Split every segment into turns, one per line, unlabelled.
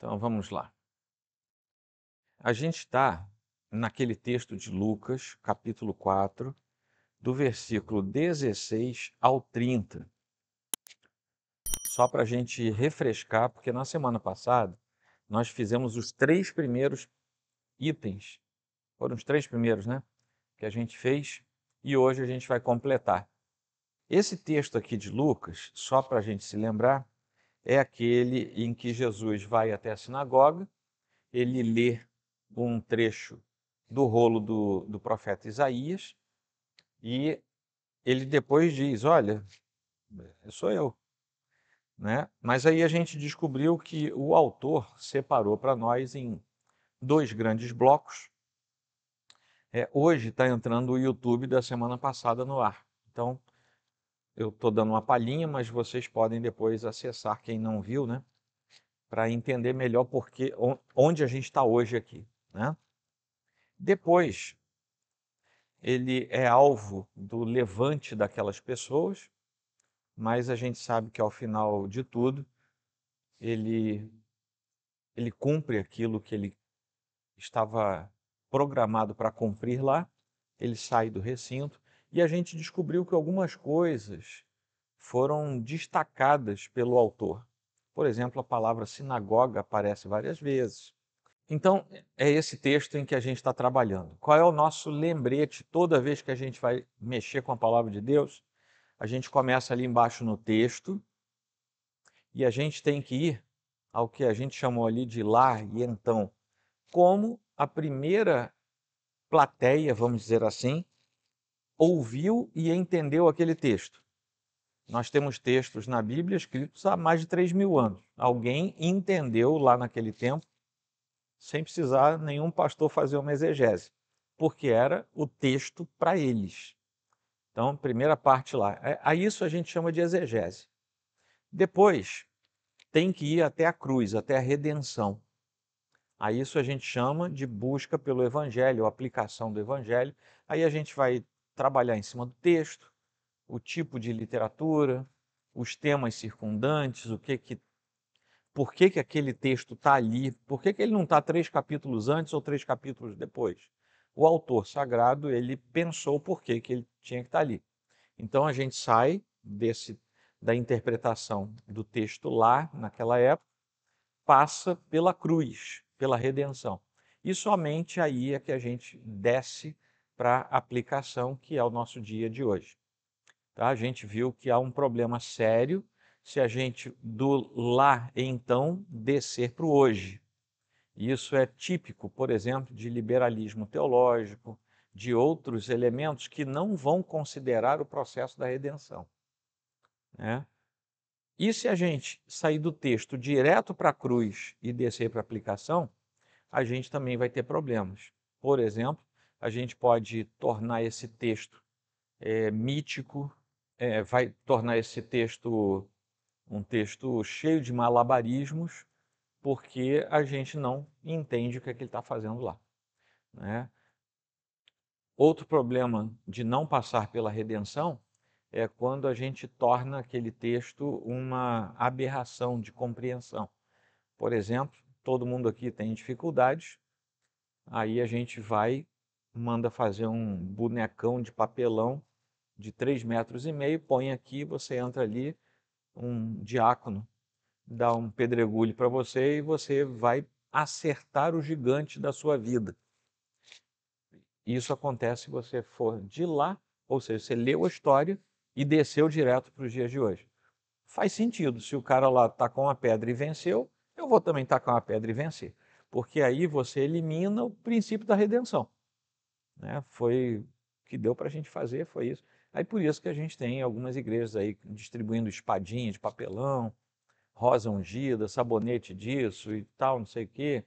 Então vamos lá. A gente está naquele texto de Lucas, capítulo 4, do versículo 16 ao 30. Só para a gente refrescar, porque na semana passada nós fizemos os 3 primeiros itens. Foram os 3 primeiros, né? Que a gente fez e hoje a gente vai completar. Esse texto aqui de Lucas, só para a gente se lembrar, é aquele em que Jesus vai até a sinagoga, ele lê um trecho do rolo do profeta Isaías e ele depois diz, olha, sou eu. Né? Mas aí a gente descobriu que o autor separou para nós em 2 grandes blocos. Hoje está entrando o YouTube da semana passada no ar. Então, eu estou dando uma palhinha, mas vocês podem depois acessar, quem não viu, né? Para entender melhor porque, onde a gente está hoje aqui. Né? Depois, ele é alvo do levante daquelas pessoas, mas a gente sabe que ao final de tudo, ele cumpre aquilo que ele estava programado para cumprir lá, ele sai do recinto e a gente descobriu que algumas coisas foram destacadas pelo autor. Por exemplo, a palavra sinagoga aparece várias vezes. Então, é esse texto em que a gente está trabalhando. Qual é o nosso lembrete toda vez que a gente vai mexer com a palavra de Deus? A gente começa ali embaixo no texto e a gente tem que ir ao que a gente chamou ali de lá e então. Como a primeira plateia, vamos dizer assim, ouviu e entendeu aquele texto. Nós temos textos na Bíblia escritos há mais de 3.000 anos. Alguém entendeu lá naquele tempo, sem precisar nenhum pastor fazer uma exegese, porque era o texto para eles. Então, primeira parte lá. A isso a gente chama de exegese. Depois, tem que ir até a cruz, até a redenção. A isso a gente chama de busca pelo Evangelho, ou aplicação do Evangelho. Aí a gente vai trabalhar em cima do texto, o tipo de literatura, os temas circundantes, por que aquele texto está ali, por que ele não está 3 capítulos antes ou 3 capítulos depois. O autor sagrado, ele pensou por que ele tinha que estar ali. Então a gente sai da interpretação do texto lá, naquela época, passa pela cruz, pela redenção. E somente aí é que a gente desce para a aplicação, que é o nosso dia de hoje. Tá? A gente viu que há um problema sério se a gente do lá então descer para o hoje. Isso é típico, por exemplo, de liberalismo teológico, de outros elementos que não vão considerar o processo da redenção. Né? E se a gente sair do texto direto para a cruz e descer para a aplicação, a gente também vai ter problemas. Por exemplo, a gente pode tornar esse texto mítico, vai tornar esse texto um texto cheio de malabarismos, porque a gente não entende o que é que ele está fazendo lá. Né? Outro problema de não passar pela redenção é quando a gente torna aquele texto uma aberração de compreensão. Por exemplo, todo mundo aqui tem dificuldades, aí a gente manda fazer um bonecão de papelão de 3,5 metros, põe aqui, você entra ali, um diácono dá um pedregulho para você e você vai acertar o gigante da sua vida. Isso acontece se você for de lá, ou seja, você leu a história e desceu direto para os dias de hoje. Faz sentido, se o cara lá tacou uma pedra e venceu, eu vou também tacar uma pedra e vencer. Porque aí você elimina o princípio da redenção. Né? Foi o que deu para a gente fazer, foi isso. Aí por isso que a gente tem algumas igrejas aí distribuindo espadinha de papelão, rosa ungida, sabonete disso e tal, não sei o quê,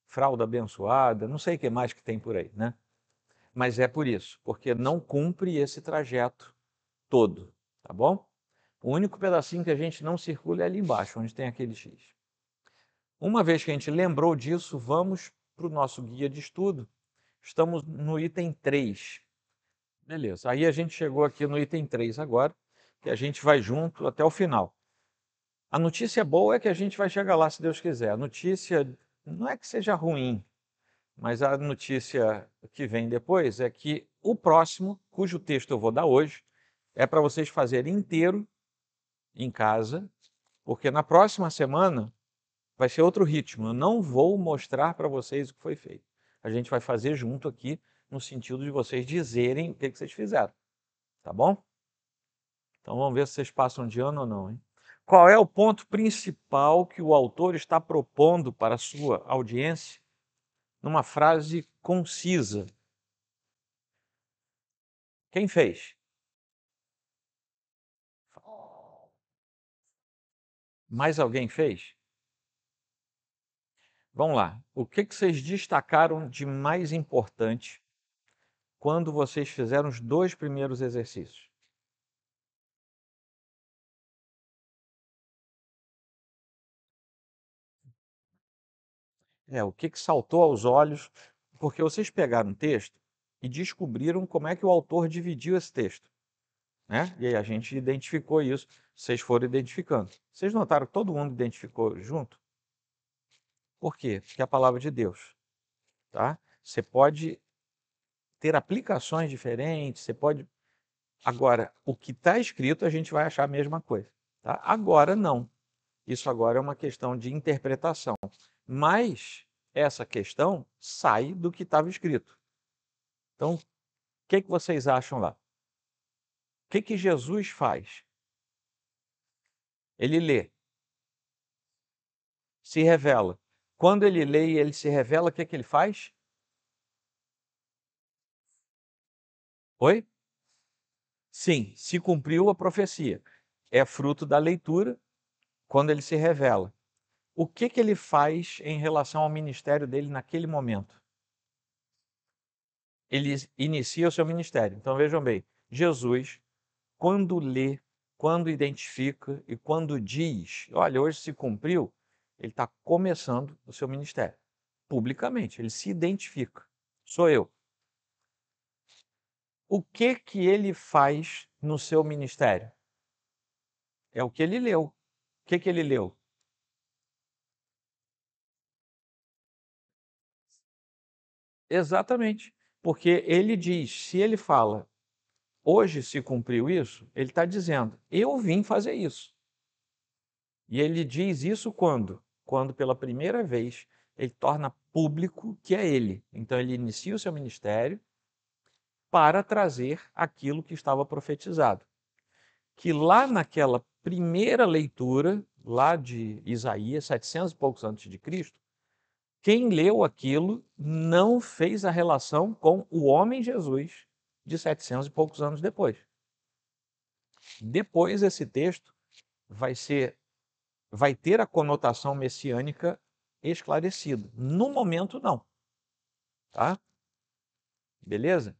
fralda abençoada, não sei o que mais que tem por aí, né? Mas é por isso, porque não cumpre esse trajeto todo, tá bom? O único pedacinho que a gente não circula é ali embaixo, onde tem aquele X. Uma vez que a gente lembrou disso, vamos para o nosso guia de estudo. Estamos no item 3. Beleza, aí a gente chegou aqui no item 3 agora, que a gente vai junto até o final. A notícia boa é que a gente vai chegar lá se Deus quiser. A notícia não é que seja ruim, mas a notícia que vem depois é que o próximo, cujo texto eu vou dar hoje, é para vocês fazerem inteiro em casa, porque na próxima semana vai ser outro ritmo. Eu não vou mostrar para vocês o que foi feito. A gente vai fazer junto aqui, no sentido de vocês dizerem o que vocês fizeram. Tá bom? Então vamos ver se vocês passam de ano ou não, hein? Qual é o ponto principal que o autor está propondo para a sua audiência numa frase concisa? Quem fez? Mais alguém fez? Vamos lá. O que vocês destacaram de mais importante quando vocês fizeram os 2 primeiros exercícios? O que saltou aos olhos, porque vocês pegaram um texto e descobriram como é que o autor dividiu esse texto, né? E aí a gente identificou isso, vocês foram identificando. Vocês notaram que todo mundo identificou junto? Por quê? Porque é a palavra de Deus, tá? Você pode ter aplicações diferentes, você pode... Agora, o que está escrito a gente vai achar a mesma coisa, tá? Agora não. Isso agora é uma questão de interpretação. Mas essa questão sai do que estava escrito. Então, o que vocês acham lá? O que Jesus faz? Ele lê, se revela. Quando ele lê e ele se revela, o que ele faz? Oi? Sim, se cumpriu a profecia. É fruto da leitura quando ele se revela. O que ele faz em relação ao ministério dele naquele momento? Ele inicia o seu ministério. Então vejam bem, Jesus, quando lê, quando identifica e quando diz, olha, hoje se cumpriu, ele está começando o seu ministério. Publicamente, ele se identifica. Sou eu. O que ele faz no seu ministério? É o que ele leu. O que ele leu? Exatamente. Porque ele diz, se ele fala, hoje se cumpriu isso, ele está dizendo, eu vim fazer isso. E ele diz isso quando? Quando pela primeira vez ele torna público que é ele. Então ele inicia o seu ministério para trazer aquilo que estava profetizado. Que lá naquela primeira leitura, lá de Isaías, 700 e poucos antes de Cristo, quem leu aquilo não fez a relação com o homem Jesus de 700 e poucos anos depois. Depois esse texto vai ter a conotação messiânica esclarecida. No momento não, tá? Beleza?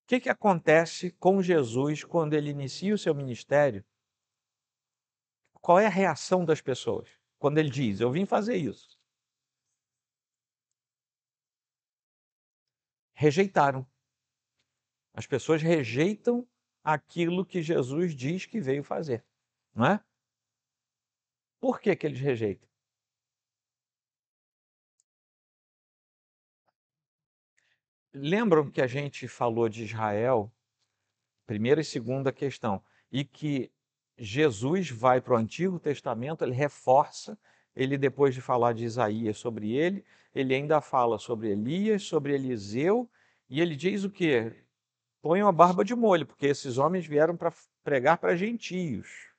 O que acontece com Jesus quando ele inicia o seu ministério? Qual é a reação das pessoas quando ele diz, eu vim fazer isso? Rejeitaram. As pessoas rejeitam aquilo que Jesus diz que veio fazer, não é? Por que eles rejeitam? Lembram que a gente falou de Israel, primeira e segunda questão, e que Jesus vai para o Antigo Testamento, ele reforça, ele depois de falar de Isaías sobre ele ainda fala sobre Elias, sobre Eliseu, e ele diz o quê? Ponham a barba de molho, porque esses homens vieram para pregar para gentios.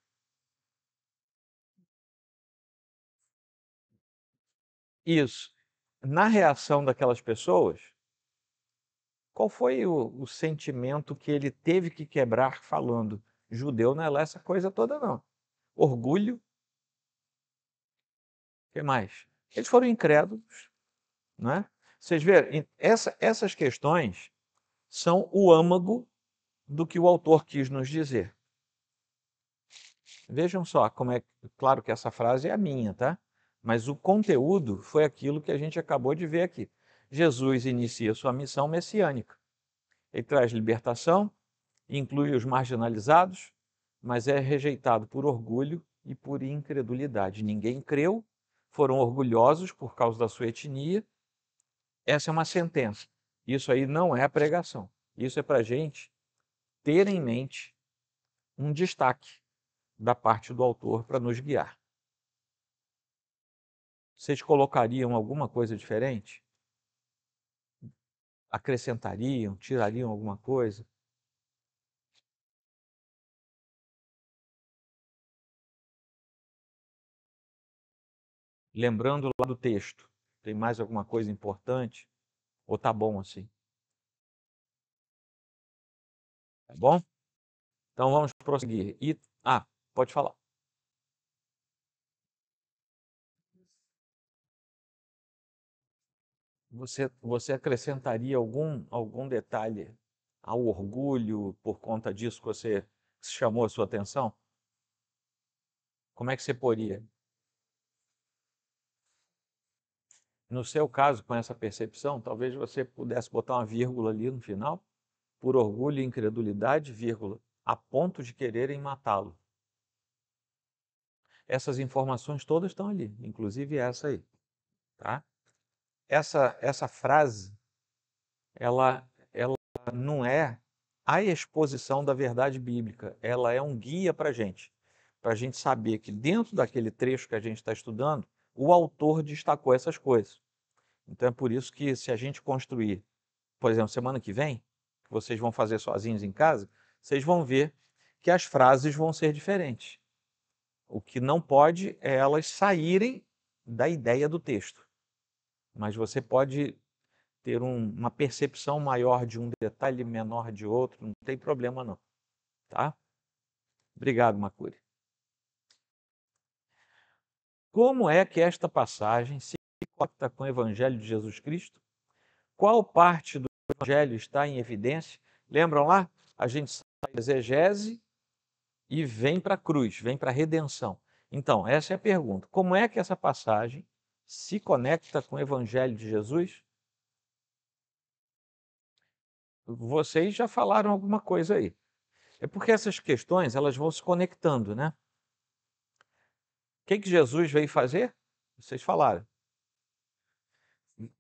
Isso. Na reação daquelas pessoas, qual foi o sentimento que ele teve que quebrar falando? Judeu não é lá essa coisa toda, não. Orgulho, o que mais? Eles foram incrédulos, não é? Vocês veem, essas questões são o âmago do que o autor quis nos dizer. Vejam só como é, claro que essa frase é a minha, tá? Mas o conteúdo foi aquilo que a gente acabou de ver aqui. Jesus inicia sua missão messiânica. Ele traz libertação, inclui os marginalizados, mas é rejeitado por orgulho e por incredulidade. Ninguém creu, foram orgulhosos por causa da sua etnia. Essa é uma sentença. Isso aí não é a pregação. Isso é para a gente ter em mente um destaque da parte do autor para nos guiar. Vocês colocariam alguma coisa diferente? Acrescentariam, tirariam alguma coisa? Lembrando lá do texto, tem mais alguma coisa importante? Ou tá bom assim? Tá bom? Então vamos prosseguir. Pode falar. Você acrescentaria algum detalhe ao orgulho por conta disso que você chamou a sua atenção? Como é que você poria? No seu caso, com essa percepção, talvez você pudesse botar uma vírgula ali no final, por orgulho e incredulidade, vírgula, a ponto de quererem matá-lo. Essas informações todas estão ali, inclusive essa aí, tá? Essa frase, ela não é a exposição da verdade bíblica, ela é um guia para a gente saber que dentro daquele trecho que a gente está estudando, o autor destacou essas coisas. Então é por isso que se a gente construir, por exemplo, semana que vem, que vocês vão fazer sozinhos em casa, vocês vão ver que as frases vão ser diferentes. O que não pode é elas saírem da ideia do texto. Mas você pode ter uma percepção maior de um detalhe, menor de outro, não tem problema não. Tá? Obrigado, Macuri. Como é que esta passagem se conecta com o Evangelho de Jesus Cristo? Qual parte do Evangelho está em evidência? Lembram lá? A gente sai da exegese e vem para a cruz, vem para a redenção. Então, essa é a pergunta. Como é que essa passagem se conecta com o Evangelho de Jesus? Vocês já falaram alguma coisa aí. É porque essas questões elas vão se conectando, né? O que Jesus veio fazer? Vocês falaram.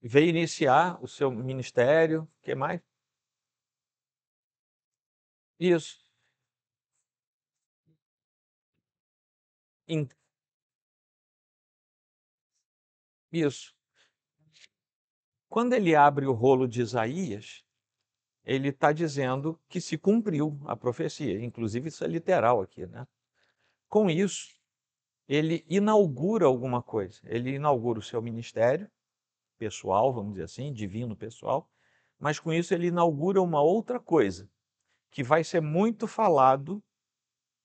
Veio iniciar o seu ministério. O que mais? Isso. Isso. Quando ele abre o rolo de Isaías, ele está dizendo que se cumpriu a profecia. Inclusive, isso é literal aqui, né? Com isso, ele inaugura alguma coisa. Ele inaugura o seu ministério pessoal, vamos dizer assim, divino pessoal, mas com isso ele inaugura uma outra coisa, que vai ser muito falado,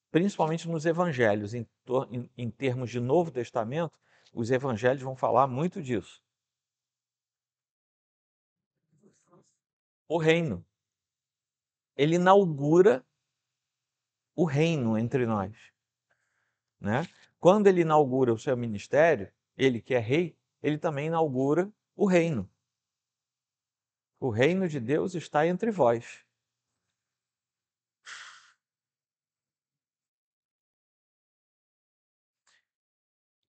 principalmente nos evangelhos, em termos de Novo Testamento, os evangelhos vão falar muito disso. O reino. Ele inaugura o reino entre nós, né? Quando ele inaugura o seu ministério, ele que é rei, ele também inaugura o reino. O reino de Deus está entre vós.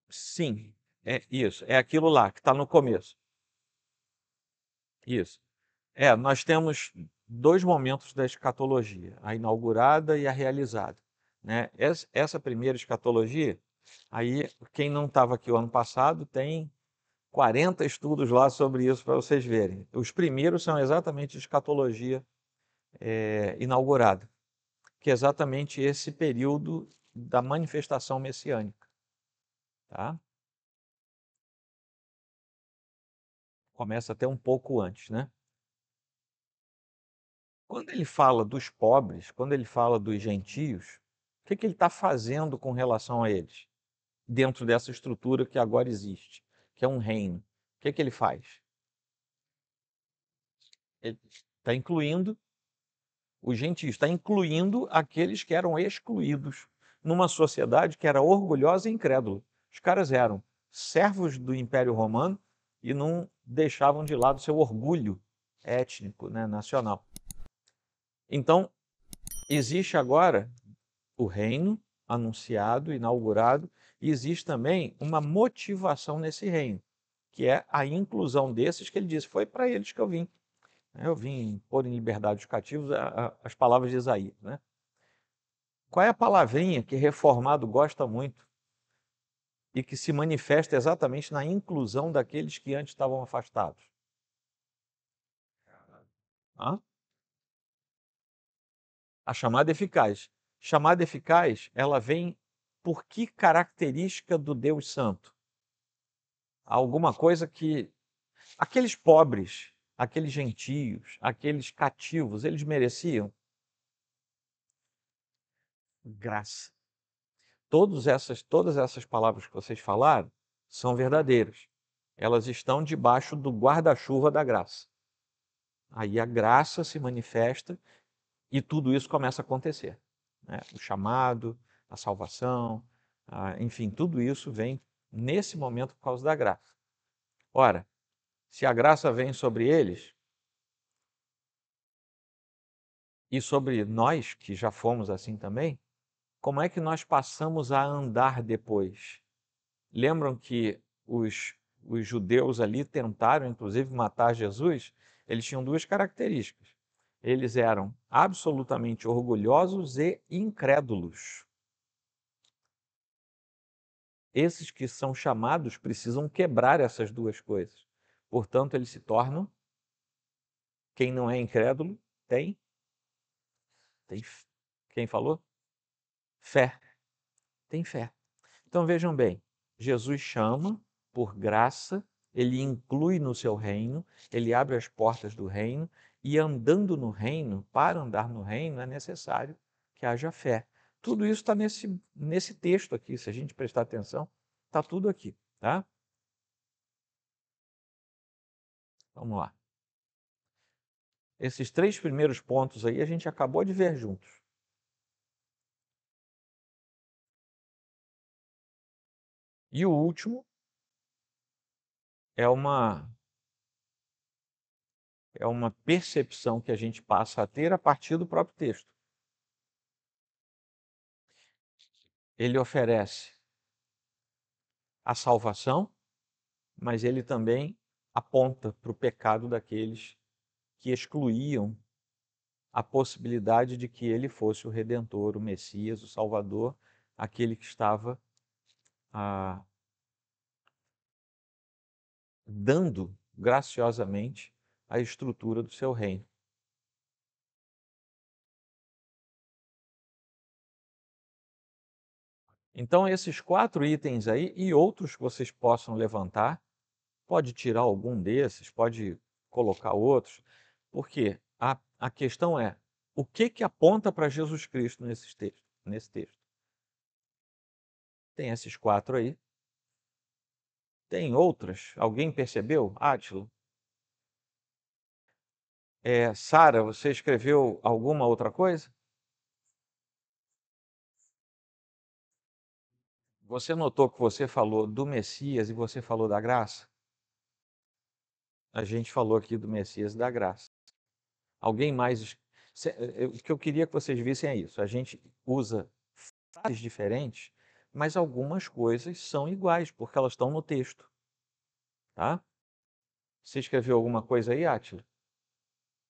Sim, é isso. É aquilo lá que está no começo. Isso. Nós temos dois momentos da escatologia, a inaugurada e a realizada, né? Essa primeira escatologia, aí quem não estava aqui o ano passado tem 40 estudos lá sobre isso para vocês verem. Os primeiros são exatamente escatologia inaugurada, que é exatamente esse período da manifestação messiânica. Tá? Começa até um pouco antes, né? Quando ele fala dos pobres, quando ele fala dos gentios, o que ele está fazendo com relação a eles? Dentro dessa estrutura que agora existe, que é um reino. O que ele faz? Ele está incluindo os gentios, está incluindo aqueles que eram excluídos numa sociedade que era orgulhosa e incrédula. Os caras eram servos do Império Romano e não deixavam de lado seu orgulho étnico, né, nacional. Então, existe agora o reino anunciado, inaugurado, e existe também uma motivação nesse reino, que é a inclusão desses que ele disse, foi para eles que eu vim. Eu vim pôr em liberdade os cativos, as palavras de Isaías, né? Qual é a palavrinha que reformado gosta muito e que se manifesta exatamente na inclusão daqueles que antes estavam afastados? Hã? A chamada eficaz. Chamada eficaz, ela vem por que característica do Deus Santo? Alguma coisa que aqueles pobres, aqueles gentios, aqueles cativos, eles mereciam graça. Todas essas palavras que vocês falaram são verdadeiras. Elas estão debaixo do guarda-chuva da graça. Aí a graça se manifesta e tudo isso começa a acontecer, né? O chamado, a salvação, enfim, tudo isso vem nesse momento por causa da graça. Ora, se a graça vem sobre eles e sobre nós, que já fomos assim também, como é que nós passamos a andar depois? Lembram que os judeus ali tentaram, inclusive, matar Jesus? Eles tinham duas características. Eles eram absolutamente orgulhosos e incrédulos. Esses que são chamados precisam quebrar essas duas coisas. Portanto, eles se tornam, quem não é incrédulo, tem, quem falou? Fé, tem fé. Então vejam bem, Jesus chama por graça, ele inclui no seu reino, ele abre as portas do reino, e andando no reino, para andar no reino, é necessário que haja fé. Tudo isso está nesse texto aqui, se a gente prestar atenção, está tudo aqui, tá? Vamos lá. Esses três primeiros pontos aí a gente acabou de ver juntos. E o último é uma percepção que a gente passa a ter a partir do próprio texto. Ele oferece a salvação, mas ele também aponta para o pecado daqueles que excluíam a possibilidade de que ele fosse o Redentor, o Messias, o Salvador, aquele que estava dando graciosamente a estrutura do seu reino. Então, esses 4 itens aí e outros que vocês possam levantar, pode tirar algum desses, pode colocar outros, porque a questão é, o que aponta para Jesus Cristo nesse texto? Tem esses 4 aí. Tem outras? Alguém percebeu? Átila? Sara, você escreveu alguma outra coisa? Você notou que você falou do Messias e você falou da graça? A gente falou aqui do Messias e da graça. Alguém mais? O que eu queria que vocês vissem é isso. A gente usa frases diferentes, mas algumas coisas são iguais, porque elas estão no texto. Tá? Você escreveu alguma coisa aí, Átila?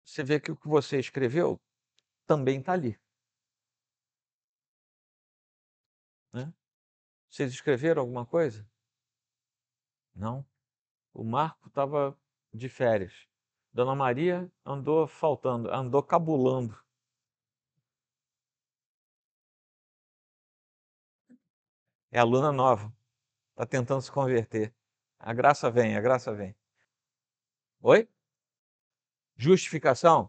Você vê que o que você escreveu também está ali. Né? Vocês escreveram alguma coisa? Não. O Marco estava de férias. Dona Maria andou faltando, andou cabulando. É aluna nova, está tentando se converter. A graça vem, a graça vem. Oi? Justificação?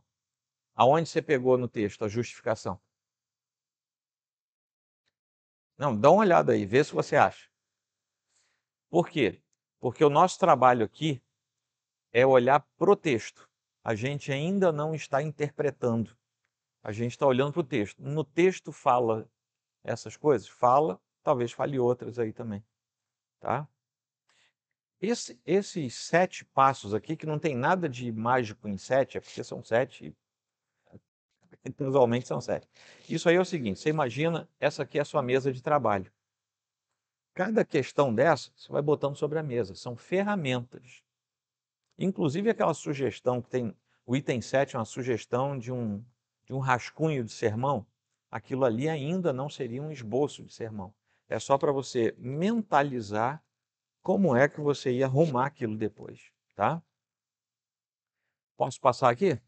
Aonde você pegou no texto a justificação? Não, dá uma olhada aí, vê se você acha. Por quê? Porque o nosso trabalho aqui é olhar para o texto. A gente ainda não está interpretando. A gente está olhando para o texto. No texto fala essas coisas? Fala, talvez fale outras aí também. Tá? Esses 7 passos aqui, que não tem nada de mágico em 7, é porque são 7 Casualmente são 7. Isso aí é o seguinte, você imagina, essa aqui é a sua mesa de trabalho. Cada questão dessa, você vai botando sobre a mesa, são ferramentas. Inclusive aquela sugestão que tem, o item 7 é uma sugestão de um rascunho de sermão, aquilo ali ainda não seria um esboço de sermão. É só para você mentalizar como é que você ia arrumar aquilo depois, tá? Posso passar aqui?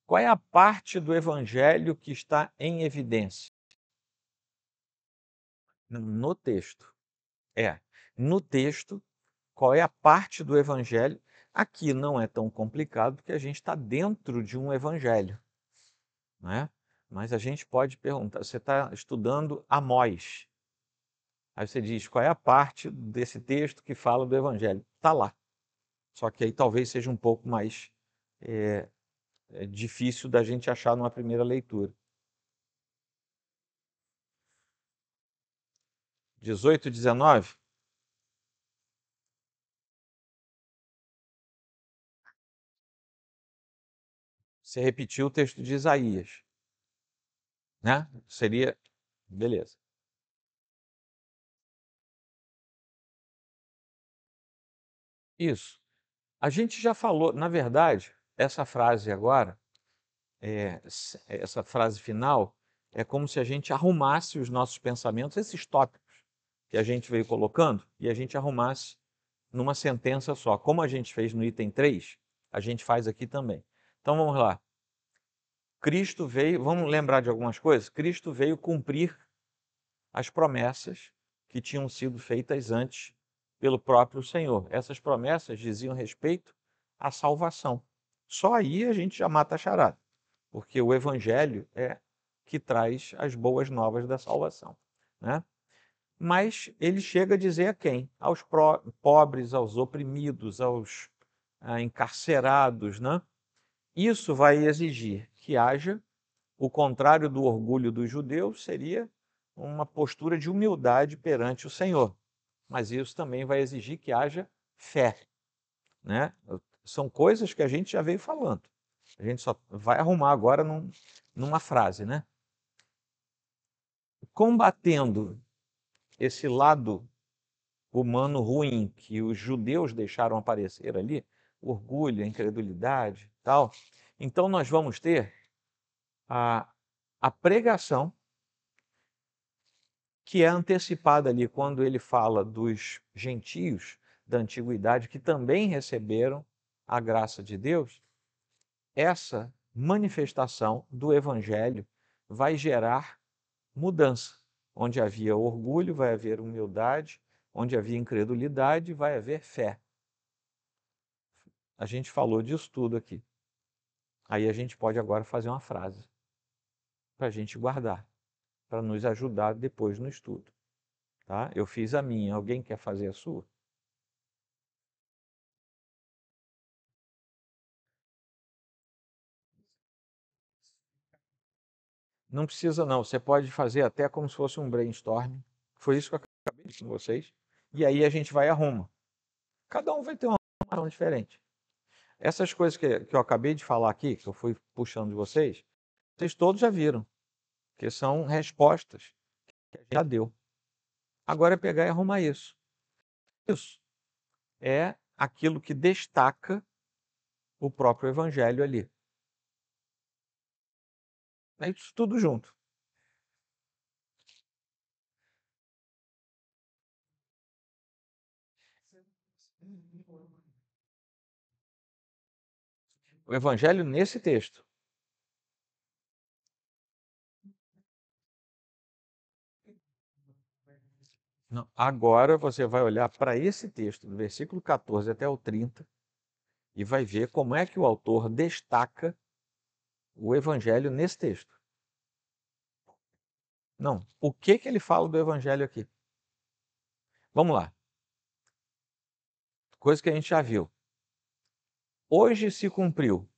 Qual é a parte do evangelho que está em evidência? No texto. No texto, qual é a parte do evangelho? Aqui não é tão complicado porque a gente está dentro de um evangelho, né? Mas a gente pode perguntar, você está estudando Amós. Aí você diz, qual é a parte desse texto que fala do evangelho? Está lá. Só que aí talvez seja um pouco mais difícil da gente achar numa primeira leitura. 18, 19? Você repetiu o texto de Isaías, né? Seria, beleza. Isso. A gente já falou, na verdade, essa frase agora, essa frase final, é como se a gente arrumasse os nossos pensamentos, esses tópicos que a gente veio colocando, e a gente arrumasse numa sentença só. Como a gente fez no item 3, a gente faz aqui também. Então vamos lá. Cristo veio, vamos lembrar de algumas coisas? Cristo veio cumprir as promessas que tinham sido feitas antes pelo próprio Senhor. Essas promessas diziam respeito à salvação. Só aí a gente já mata a charada, porque o Evangelho é que traz as boas novas da salvação, né? Mas ele chega a dizer a quem? Aos pobres, aos oprimidos, aos encarcerados, né? Isso vai exigir que haja o contrário do orgulho dos judeus seria uma postura de humildade perante o Senhor. Mas isso também vai exigir que haja fé, né? São coisas que a gente já veio falando. A gente só vai arrumar agora numa frase, né? Combatendo esse lado humano ruim que os judeus deixaram aparecer ali, orgulho, incredulidade, tal. Então nós vamos ter a pregação que é antecipada ali quando ele fala dos gentios da antiguidade que também receberam a graça de Deus. Essa manifestação do evangelho vai gerar mudança. Onde havia orgulho, vai haver humildade, onde havia incredulidade, vai haver fé. A gente falou disso tudo aqui. Aí a gente pode agora fazer uma frase para a gente guardar, para nos ajudar depois no estudo. Tá? Eu fiz a minha, alguém quer fazer a sua? Não precisa não, você pode fazer até como se fosse um brainstorm. Foi isso que eu acabei de dizer com vocês. E aí a gente vai e arruma. Cada um vai ter uma opinião diferente. Essas coisas que eu acabei de falar aqui, que eu fui puxando de vocês todos já viram, que são respostas que a gente já deu. Agora é pegar e arrumar isso. Isso é aquilo que destaca o próprio evangelho ali. É isso tudo junto. O evangelho nesse texto. Não, agora você vai olhar para esse texto, do versículo 14 até o 30, e vai ver como é que o autor destaca o evangelho nesse texto. Não, o que que ele fala do evangelho aqui? Vamos lá. Coisa que a gente já viu. Hoje se cumpriu.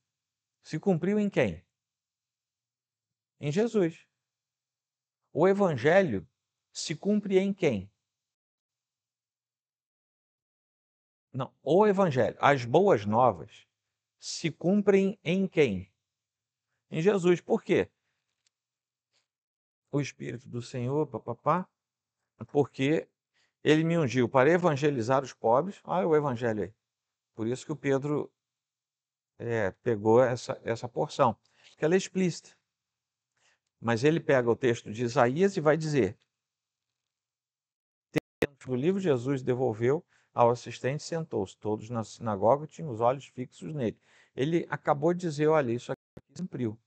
Se cumpriu em quem? Em Jesus. O evangelho se cumpre em quem? Não, o evangelho, as boas novas se cumprem em quem? em Jesus. Por quê? O Espírito do Senhor, papapá, porque ele me ungiu para evangelizar os pobres. Olha o evangelho aí. Por isso que o Pedro pegou essa porção, que ela é explícita. Mas ele pega o texto de Isaías e vai dizer: no livro, Jesus devolveu ao assistente e sentou-se. Todos na sinagoga tinham os olhos fixos nele. Ele acabou de dizer: olha, isso aqui se cumpriu.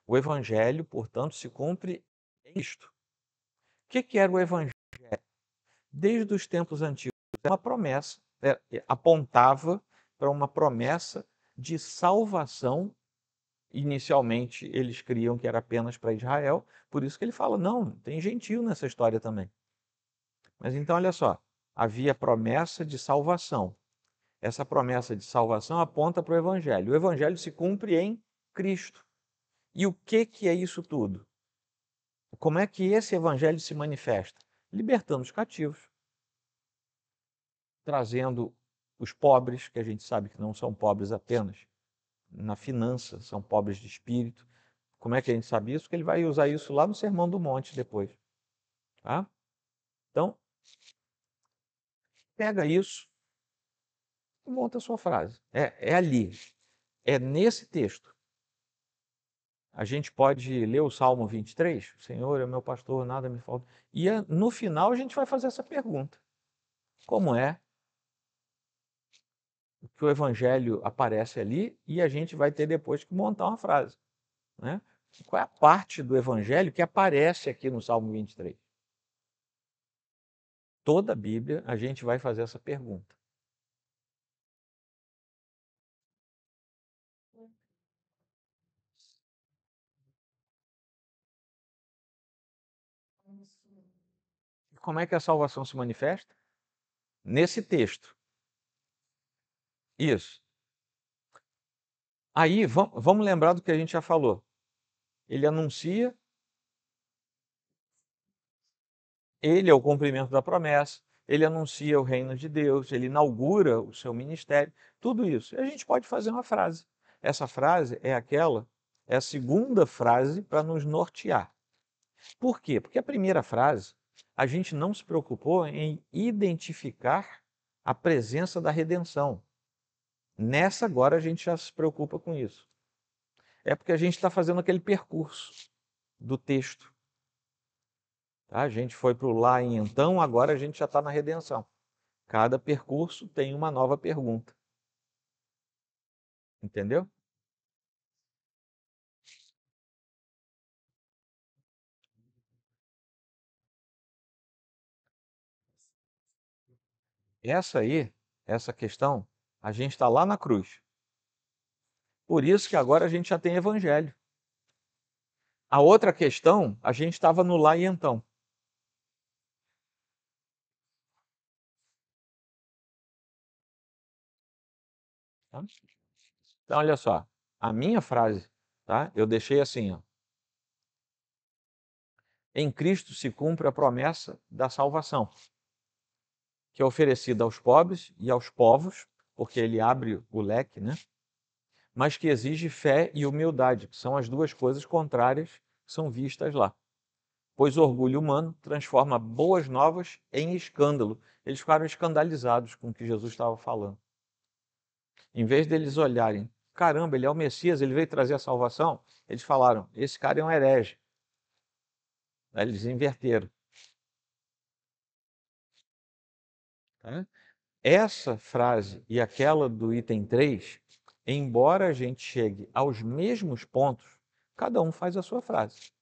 O evangelho, portanto, se cumpre em Cristo. O que era o evangelho? Desde os tempos antigos, era uma promessa, apontava para uma promessa de salvação. Inicialmente, eles criam que era apenas para Israel, por isso que ele fala: não, tem gentio nessa história também. Mas então, olha só, havia promessa de salvação. Essa promessa de salvação aponta para o Evangelho. O Evangelho se cumpre em Cristo. E o que é isso tudo? Como é que esse Evangelho se manifesta? Libertando os cativos, trazendo os pobres, que a gente sabe que não são pobres apenas na finança, são pobres de espírito. Como é que a gente sabe isso? Porque ele vai usar isso lá no Sermão do Monte depois. Tá? Então, pega isso e monta a sua frase. É ali, é nesse texto. A gente pode ler o Salmo 23, o Senhor é meu pastor, nada me falta. E no final a gente vai fazer essa pergunta. Como é que o Evangelho aparece ali e a gente vai ter depois que montar uma frase, né? Qual é a parte do Evangelho que aparece aqui no Salmo 23? Toda a Bíblia a gente vai fazer essa pergunta. Como é que a salvação se manifesta? Nesse texto. Isso. Aí, vamos lembrar do que a gente já falou. Ele anuncia, ele é o cumprimento da promessa, ele anuncia o reino de Deus, ele inaugura o seu ministério, tudo isso. E a gente pode fazer uma frase. Essa frase é a segunda frase para nos nortear. Por quê? Porque a primeira frase, a gente não se preocupou em identificar a presença da redenção. Nessa agora a gente já se preocupa com isso. É porque a gente está fazendo aquele percurso do texto. Tá? A gente foi para o lá e então, agora a gente já está na redenção. Cada percurso tem uma nova pergunta. Entendeu? Essa aí, essa questão, a gente está lá na cruz. Por isso que agora a gente já tem evangelho. A outra questão, a gente estava no lá e então. Tá? Então, olha só, a minha frase, tá? Eu deixei assim, ó. Em Cristo se cumpre a promessa da salvação, que é oferecida aos pobres e aos povos, porque ele abre o leque, né? Mas que exige fé e humildade, que são as duas coisas contrárias que são vistas lá. Pois o orgulho humano transforma boas novas em escândalo. Eles ficaram escandalizados com o que Jesus estava falando. Em vez deles olharem, caramba, ele é o Messias, ele veio trazer a salvação, eles falaram, esse cara é um herege. Aí eles inverteram. Tá? Essa frase e aquela do item 3, embora a gente chegue aos mesmos pontos, cada um faz a sua frase.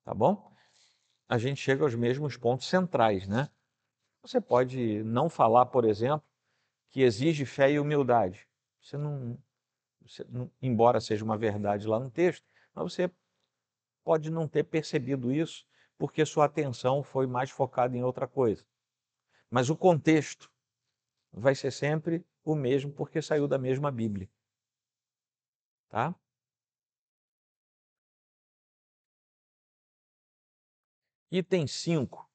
Tá bom? A gente chega aos mesmos pontos centrais, né? Você pode não falar, por exemplo, que exige fé e humildade. Embora seja uma verdade lá no texto, mas você pode não ter percebido isso porque sua atenção foi mais focada em outra coisa. Mas o contexto vai ser sempre o mesmo porque saiu da mesma Bíblia. Tá? Item 5.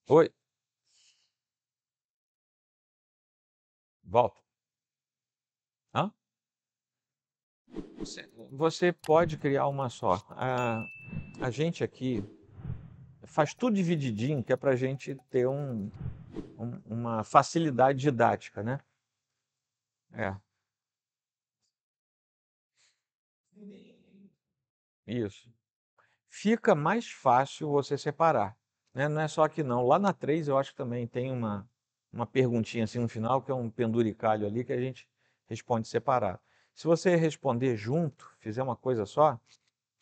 Oi, volta. Hã? você pode criar uma só. A gente aqui faz tudo divididinho, que é para a gente ter uma facilidade didática, né? É, isso. Fica mais fácil você separar, né? Não é só aqui não. Lá na 3 eu acho que também tem uma perguntinha assim no final, que é um penduricalho ali que a gente responde separado. Se você responder junto, fizer uma coisa só,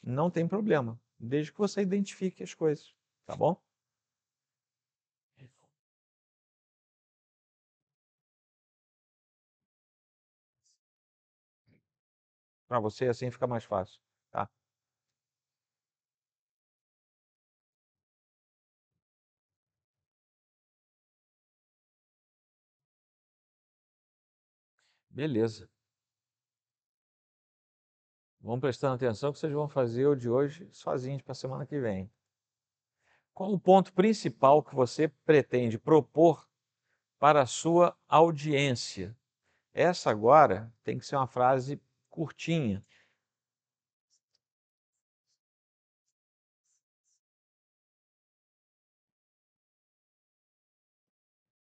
não tem problema, desde que você identifique as coisas, tá bom? Para você assim fica mais fácil, tá? Beleza. Vão prestando atenção que vocês vão fazer o de hoje sozinhos para a semana que vem. Qual o ponto principal que você pretende propor para a sua audiência? Essa agora tem que ser uma frase curtinha.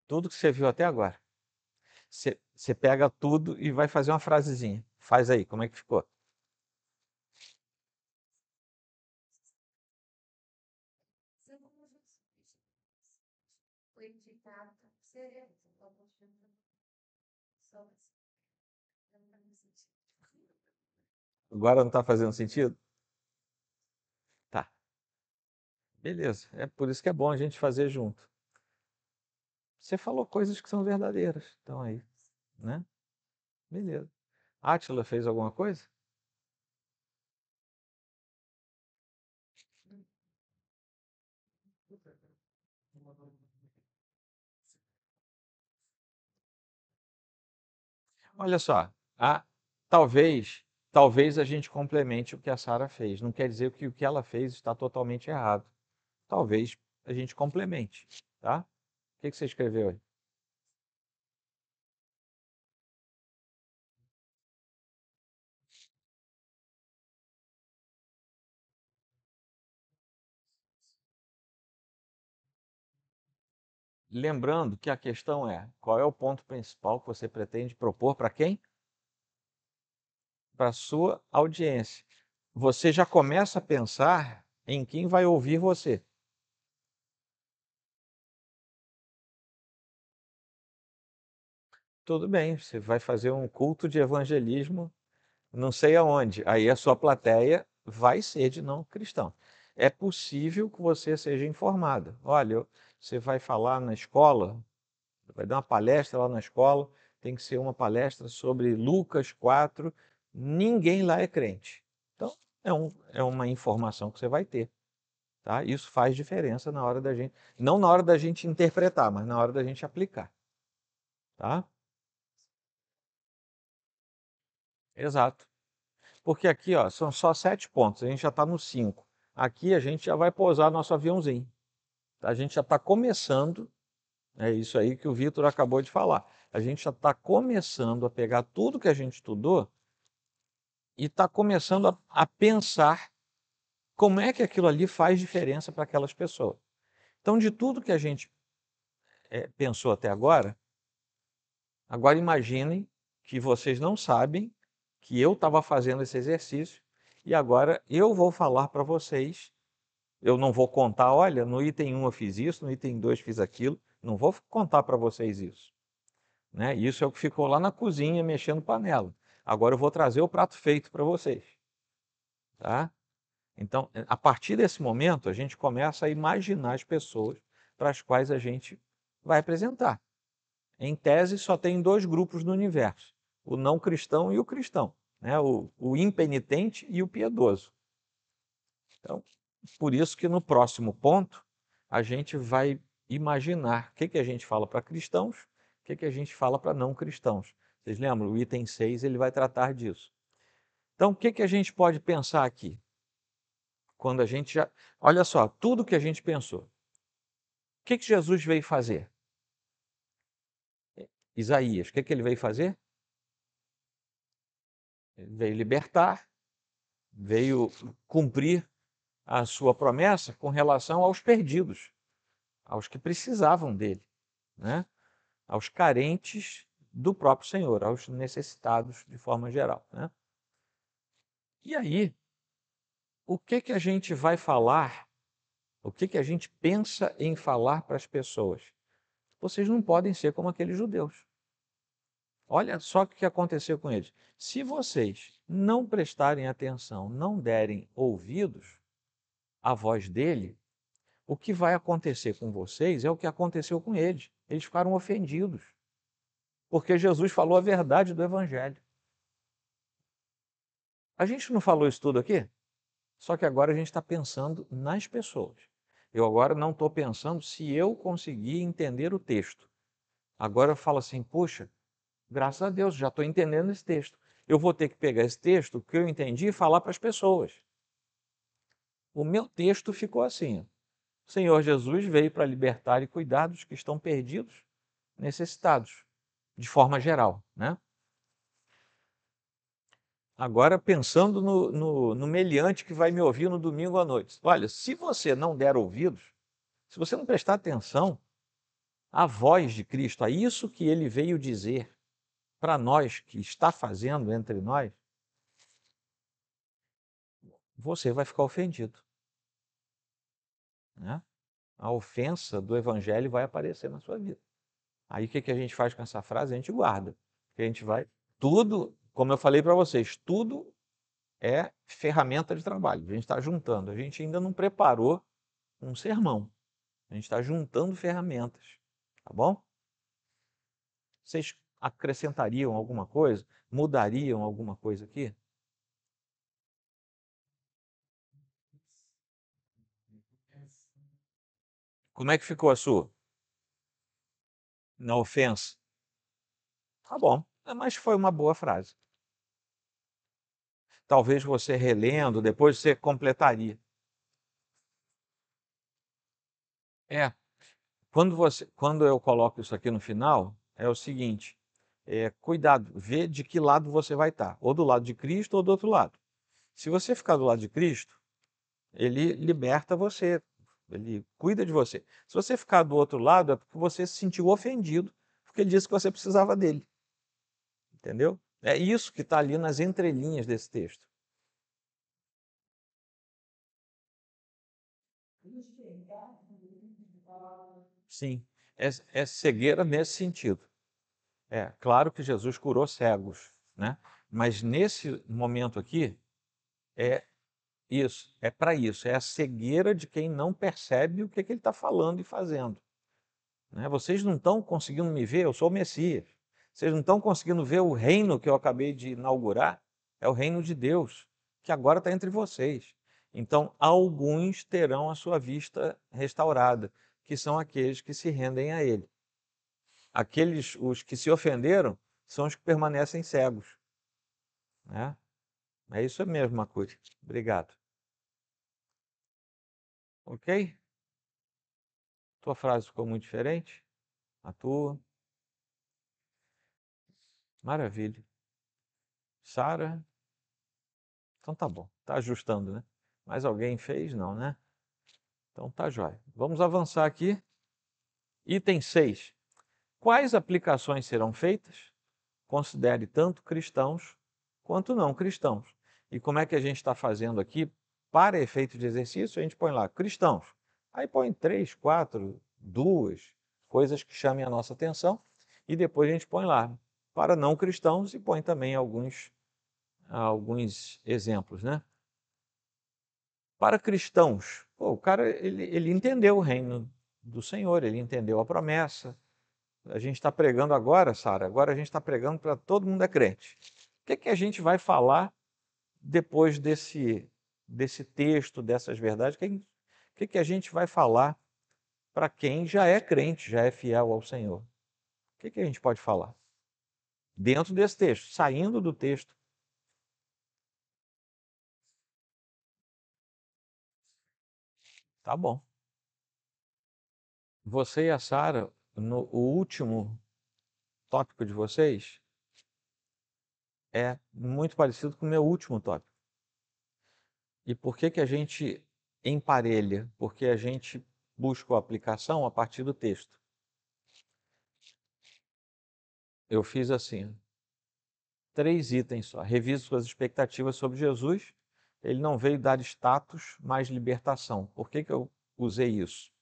Tudo que você viu até agora. Você pega tudo e vai fazer uma frasezinha. Faz aí, como é que ficou? Agora não está fazendo sentido? Tá, beleza. É por isso que é bom a gente fazer junto. Você falou coisas que são verdadeiras. Então aí, né? Beleza. Átila fez alguma coisa? Olha só, a, talvez, talvez a gente complemente o que a Sara fez. Não quer dizer que o que ela fez está totalmente errado. Talvez a gente complemente, tá? O que você escreveu aí? Lembrando que a questão é, qual é o ponto principal que você pretende propor para quem? Para a sua audiência. Você já começa a pensar em quem vai ouvir você. Tudo bem, você vai fazer um culto de evangelismo não sei aonde. Aí a sua plateia vai ser de não cristão. É possível que você seja informado. Olha, você vai falar na escola, vai dar uma palestra lá na escola, tem que ser uma palestra sobre Lucas 4, ninguém lá é crente. Então, é uma informação que você vai ter. Tá? Isso faz diferença na hora da gente, não na hora da gente interpretar, mas na hora da gente aplicar. Tá? Exato. Porque aqui, ó, são só 7 pontos, a gente já está no 5. Aqui a gente já vai pousar nosso aviãozinho. A gente já está começando, é isso aí que o Vitor acabou de falar. A gente já está começando a pegar tudo que a gente estudou e está começando a pensar como é que aquilo ali faz diferença para aquelas pessoas. Então, de tudo que a gente pensou até agora, agora imaginem que vocês não sabem que eu estava fazendo esse exercício e agora eu vou falar para vocês. Eu não vou contar, olha, no item 1 eu fiz isso, no item 2 fiz aquilo. Não vou contar para vocês isso. Né? Isso é o que ficou lá na cozinha mexendo panela. Agora eu vou trazer o prato feito para vocês. Tá? Então, a partir desse momento, a gente começa a imaginar as pessoas para as quais a gente vai apresentar. Em tese, só tem 2 grupos no universo: o não cristão e o cristão, né? O impenitente e o piedoso. Então, por isso que no próximo ponto, a gente vai imaginar o que a gente fala para cristãos, o que a gente fala para não cristãos. Vocês lembram? O item 6 ele vai tratar disso. Então, o que a gente pode pensar aqui? Quando a gente já. Olha só, tudo que a gente pensou. O que Jesus veio fazer? Isaías, o que ele veio fazer? Ele veio libertar, veio cumprir a sua promessa com relação aos perdidos, aos que precisavam dele, né? Aos carentes do próprio Senhor, aos necessitados de forma geral, né? E aí, o que que a gente vai falar? O que que a gente pensa em falar para as pessoas? Vocês não podem ser como aqueles judeus. Olha só o que aconteceu com eles. Se vocês não prestarem atenção, não derem ouvidos à voz dele, o que vai acontecer com vocês é o que aconteceu com eles. Eles ficaram ofendidos, porque Jesus falou a verdade do Evangelho. A gente não falou isso tudo aqui? Só que agora a gente está pensando nas pessoas. Eu agora não estou pensando se eu conseguir entender o texto. Agora eu falo assim, puxa, graças a Deus, já estou entendendo esse texto. Eu vou ter que pegar esse texto que eu entendi e falar para as pessoas. O meu texto ficou assim. O Senhor Jesus veio para libertar e cuidar dos que estão perdidos, necessitados, de forma geral, né? Agora, pensando no meliante que vai me ouvir no domingo à noite. Olha, se você não der ouvidos, se você não prestar atenção à voz de Cristo, a isso que ele veio dizer para nós, que está fazendo entre nós, você vai ficar ofendido, né? A ofensa do evangelho vai aparecer na sua vida. Aí o que que a gente faz com essa frase? A gente guarda. A gente vai... Tudo, como eu falei para vocês, tudo é ferramenta de trabalho. A gente está juntando. A gente ainda não preparou um sermão. A gente está juntando ferramentas. Tá bom? Vocês acrescentariam alguma coisa? Mudariam alguma coisa aqui? Como é que ficou a sua? Na ofensa? Tá bom. Mas foi uma boa frase. Talvez você relendo, depois você completaria. É, quando eu coloco isso aqui no final, é o seguinte, cuidado, vê de que lado você vai estar, ou do lado de Cristo ou do outro lado. Se você ficar do lado de Cristo, ele liberta você, ele cuida de você. Se você ficar do outro lado, é porque você se sentiu ofendido, porque ele disse que você precisava dele, entendeu? É isso que está ali nas entrelinhas desse texto. Sim, é cegueira nesse sentido. É, claro que Jesus curou cegos, né? Mas nesse momento aqui, é é para isso, é a cegueira de quem não percebe o que, que ele está falando e fazendo, né? Vocês não estão conseguindo me ver, eu sou o Messias. Vocês não estão conseguindo ver o reino que eu acabei de inaugurar, é o reino de Deus, que agora está entre vocês. Então, alguns terão a sua vista restaurada, que são aqueles que se rendem a ele. Aqueles, os que se ofenderam, são os que permanecem cegos, né? É isso mesmo, Macuri. Obrigado. Ok? Tua frase ficou muito diferente? A tua? Maravilha. Sara? Então tá bom. Tá ajustando, né? Mais alguém fez? Não, né? Então tá jóia. Vamos avançar aqui. Item 6. Quais aplicações serão feitas? Considere tanto cristãos quanto não cristãos. E como é que a gente está fazendo aqui? Para efeito de exercício, a gente põe lá cristãos. Aí põe 3, 4, 2 coisas que chamem a nossa atenção. E depois a gente põe lá para não cristãos e põe também alguns exemplos, né? Para cristãos, pô, o cara ele entendeu o reino do Senhor, ele entendeu a promessa. A gente está pregando agora, Sara, agora a gente está pregando para todo mundo é crente. O que que a gente vai falar depois desse texto, dessas verdades? O que que a gente vai falar para quem já é crente, já é fiel ao Senhor? O que que a gente pode falar? Dentro desse texto, saindo do texto. Tá bom. Você e a Sara, no o último tópico de vocês, é muito parecido com o meu último tópico. E por que que a gente emparelha? Porque a gente busca a aplicação a partir do texto. Eu fiz assim, 3 itens só. Revise suas expectativas sobre Jesus. Ele não veio dar status, mas libertação. Por que que eu usei isso?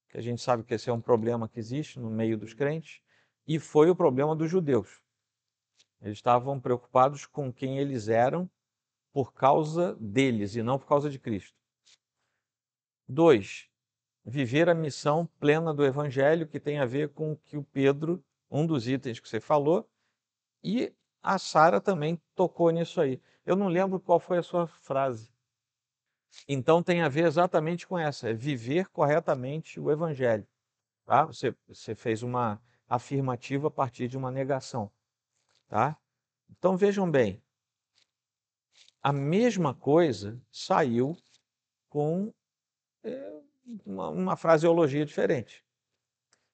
Porque a gente sabe que esse é um problema que existe no meio dos crentes, e foi o problema dos judeus. Eles estavam preocupados com quem eles eram por causa deles e não por causa de Cristo. 2, viver a missão plena do Evangelho, que tem a ver com o que o Pedro, um dos itens que você falou, e a Sara também tocou nisso aí. Eu não lembro qual foi a sua frase. Então tem a ver exatamente com essa, é viver corretamente o Evangelho. Tá? Você fez uma afirmativa a partir de uma negação. Tá? Então vejam bem, a mesma coisa saiu com uma fraseologia diferente.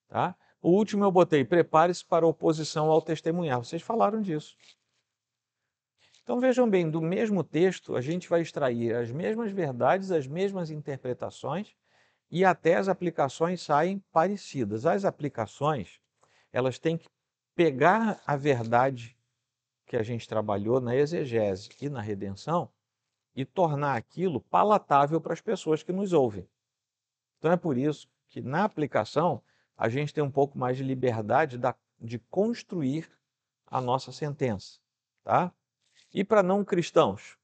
Tá? O último eu botei, prepare-se para oposição ao testemunhar. Vocês falaram disso. Então vejam bem, do mesmo texto a gente vai extrair as mesmas verdades, as mesmas interpretações e até as aplicações saem parecidas. As aplicações, elas têm que pegar a verdade que a gente trabalhou na exegese e na redenção e tornar aquilo palatável para as pessoas que nos ouvem. Então é por isso que na aplicação a gente tem um pouco mais de liberdade de construir a nossa sentença, tá? E para não cristãos?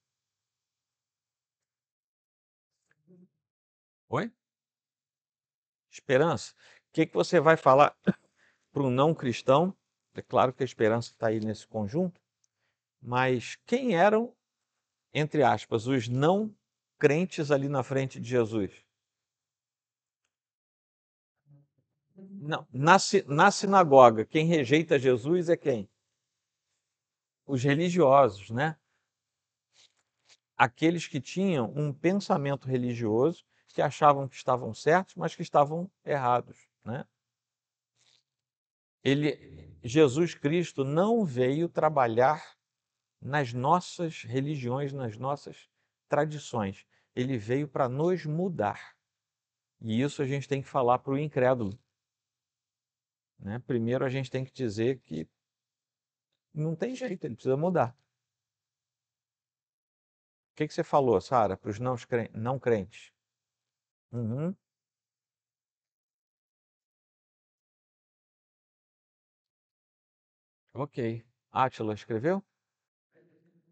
Oi? Esperança? O que que você vai falar para um não cristão? É claro que a esperança está aí nesse conjunto, mas quem eram, entre aspas, os não crentes ali na frente de Jesus? Não, na sinagoga, quem rejeita Jesus é quem? Os religiosos, né? Aqueles que tinham um pensamento religioso, que achavam que estavam certos, mas que estavam errados, né? Jesus Cristo não veio trabalhar nas nossas religiões, nas nossas tradições. Ele veio para nos mudar. E isso a gente tem que falar para o incrédulo, né? Primeiro a gente tem que dizer que não tem jeito, ele precisa mudar. O que que você falou, Sara, para os não crentes? Uhum, ok. Átila escreveu?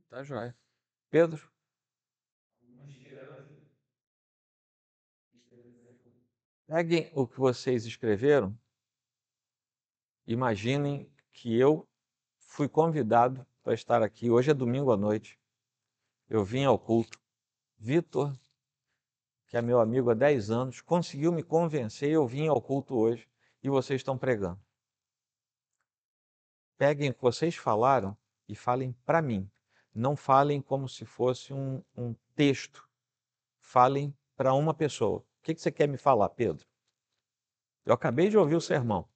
Tá joia. Pedro? Peguem o que vocês escreveram, imaginem que eu fui convidado para estar aqui. Hoje é domingo à noite. Eu vim ao culto. Vitor, que é meu amigo há 10 anos, conseguiu me convencer, eu vim ao culto hoje e vocês estão pregando. Peguem o que vocês falaram e falem para mim. Não falem como se fosse um texto. Falem para uma pessoa. O que você quer me falar, Pedro? Eu acabei de ouvir o sermão.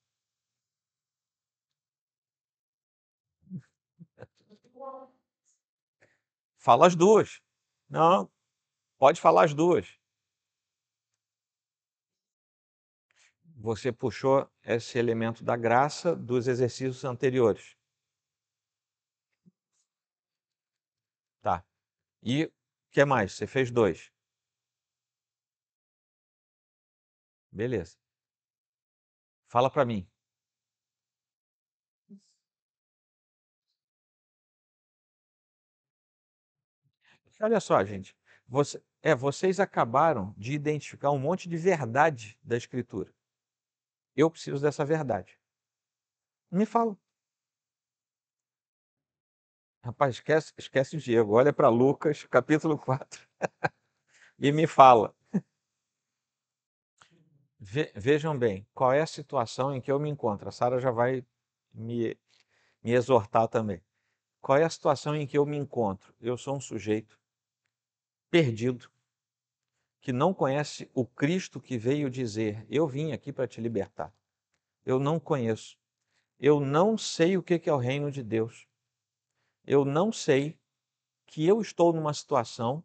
Fala as duas. Não, pode falar as duas. Você puxou esse elemento da graça dos exercícios anteriores. Tá. E o que mais? Você fez 2. Beleza. Fala para mim. Olha só, gente. Vocês acabaram de identificar um monte de verdade da Escritura. Eu preciso dessa verdade. Me fala. Rapaz, esquece o Diego. Olha para Lucas, capítulo 4, e me fala. Vejam bem, qual é a situação em que eu me encontro. A Sara já vai me, me exortar também. Qual é a situação em que eu me encontro? Eu sou um sujeito perdido, que não conhece o Cristo que veio dizer: eu vim aqui para te libertar. Eu não conheço. Eu não sei o que é o reino de Deus. Eu não sei que eu estou numa situação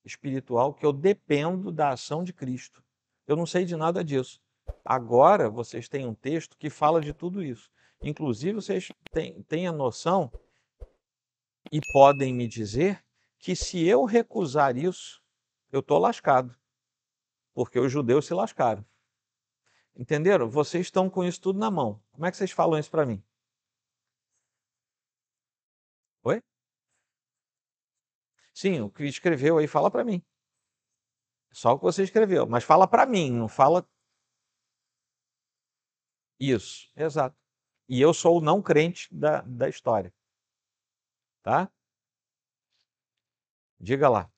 espiritual que eu dependo da ação de Cristo. Eu não sei de nada disso. Agora vocês têm um texto que fala de tudo isso. Inclusive, vocês têm a noção e podem me dizer que se eu recusar isso, eu estou lascado, porque os judeus se lascaram. Entenderam? Vocês estão com isso tudo na mão. Como é que vocês falam isso para mim? Oi? Sim, o que escreveu aí fala para mim. Só o que você escreveu, mas fala para mim, não fala isso. Exato. E eu sou o não crente da história, tá? Diga lá.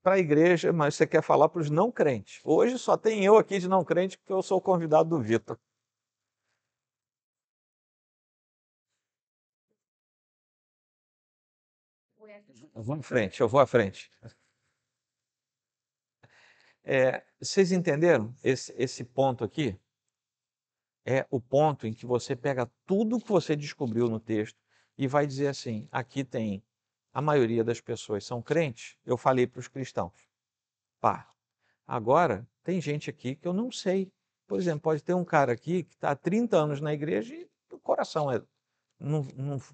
Para a igreja, mas você quer falar para os não crentes. Hoje só tem eu aqui de não crente porque eu sou o convidado do Vitor. Eu vou à frente, eu vou à frente. Vocês entenderam esse ponto aqui? É o ponto em que você pega tudo que você descobriu no texto e vai dizer assim: aqui tem a maioria das pessoas são crentes. Eu falei para os cristãos. Pá, agora tem gente aqui que eu não sei. Por exemplo, pode ter um cara aqui que está há 30 anos na igreja e o coração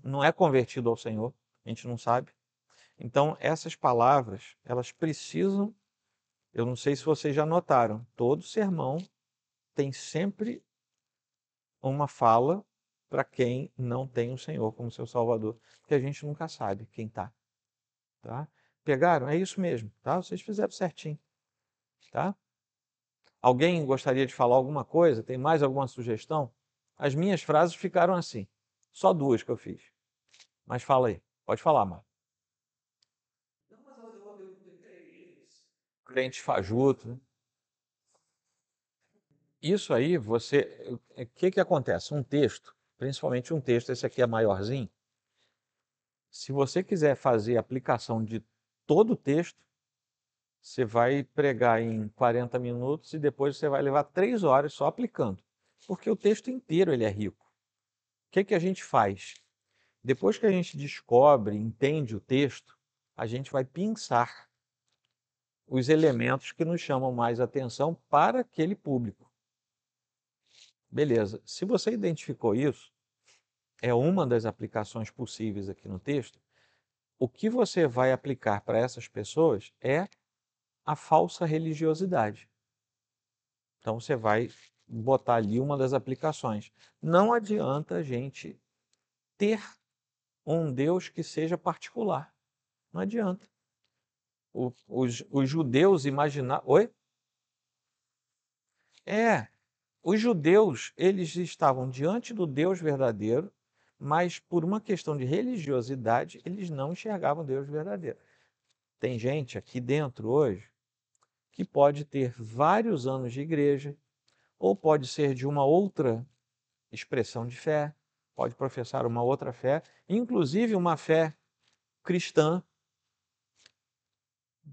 não é convertido ao Senhor. A gente não sabe. Então, essas palavras, elas precisam. Eu não sei se vocês já notaram, todo sermão tem sempre uma fala para quem não tem o Senhor como seu Salvador, porque a gente nunca sabe quem está, tá? Pegaram? É isso mesmo, tá? Vocês fizeram certinho, tá? Alguém gostaria de falar alguma coisa? Tem mais alguma sugestão? As minhas frases ficaram assim, só duas que eu fiz. Mas fala aí, pode falar, Marcos. Crente fajuto, né? Isso aí, o que acontece? Um texto, principalmente um texto, esse aqui é maiorzinho, se você quiser fazer a aplicação de todo o texto, você vai pregar em 40 minutos e depois você vai levar 3 horas só aplicando. Porque o texto inteiro ele é rico. O que a gente faz? Depois que a gente descobre, entende o texto, a gente vai pensar os elementos que nos chamam mais atenção para aquele público. Beleza. Se você identificou isso, é uma das aplicações possíveis aqui no texto. O que você vai aplicar para essas pessoas é a falsa religiosidade. Então você vai botar ali uma das aplicações. Não adianta a gente ter um Deus que seja particular. Não adianta. Os judeus imaginaram. Oi? Os judeus, eles estavam diante do Deus verdadeiro, mas por uma questão de religiosidade, eles não enxergavam Deus verdadeiro. Tem gente aqui dentro hoje que pode ter vários anos de igreja, ou pode ser de uma outra expressão de fé, pode professar uma outra fé, inclusive uma fé cristã,